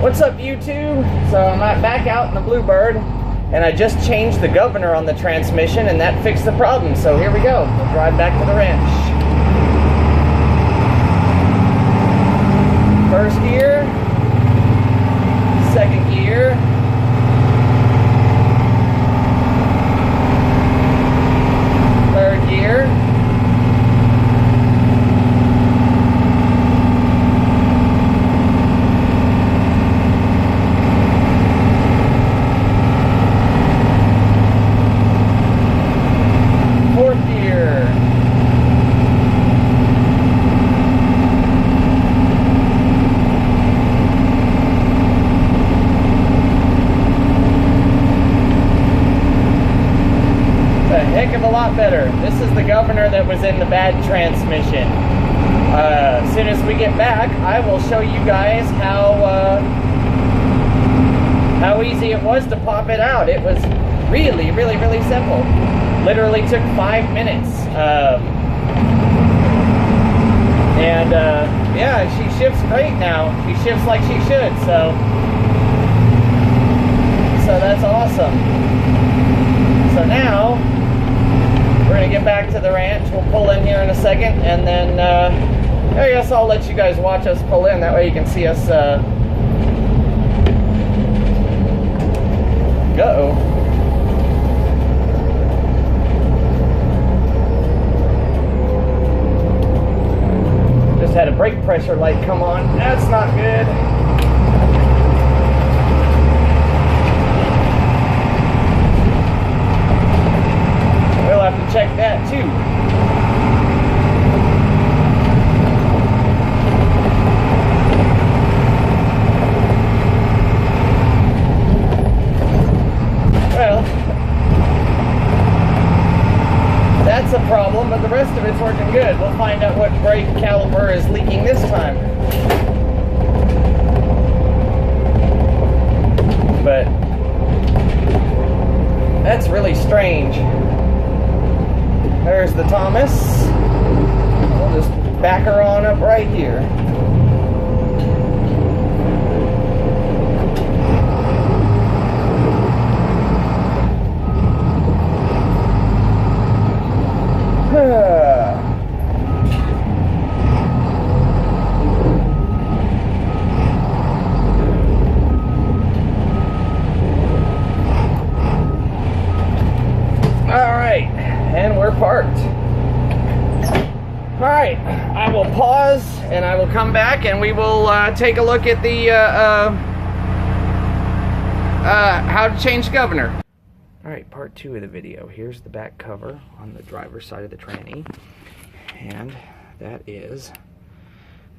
What's up, YouTube? So I'm back out in the Bluebird, and I just changed the governor on the transmission, and that fixed the problem. So here we go. We'll drive back to the ranch. First gear, second gear, third gear, fourth gear, a heck of a lot better. This is the governor that was in the bad transmission. As soon as we get back, I will show you guys how easy it was to pop it out. It was really simple. Literally took 5 minutes. Yeah, she shifts great now. She shifts like she should, so that's awesome. So now we're gonna get back to the ranch. We'll pull in here in a second, and then I guess I'll let you guys watch us pull in. That way you can see us go. Just had a brake pressure light come on. That's not good. We'll have to check that too. Well, that's a problem, but the rest of it's working good. We'll find out what brake caliper is leaking this time. But that's really strange. There's the Thomas. We'll just back her on up right here. And we're parked. Alright, I will pause and I will come back and we will take a look at the how to change governor. Alright, part 2 of the video. Here's the back cover on the driver's side of the tranny, and that is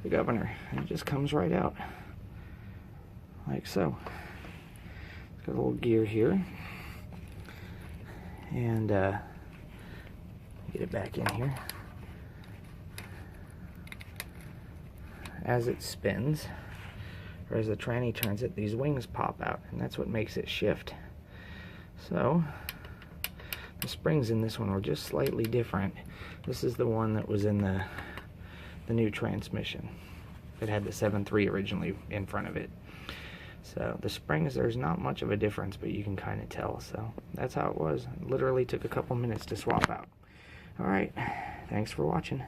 the governor, and it just comes right out like so. It's got a little gear here, and get it back in here. As it spins, or as the tranny turns it, these wings pop out, and that's what makes it shift. So the springs in this one were just slightly different. This is the one that was in the new transmission. It had the 7.3 originally in front of it. So the springs, there's not much of a difference, but you can kind of tell. So that's how it was. It literally took a couple minutes to swap out. Alright, thanks for watching.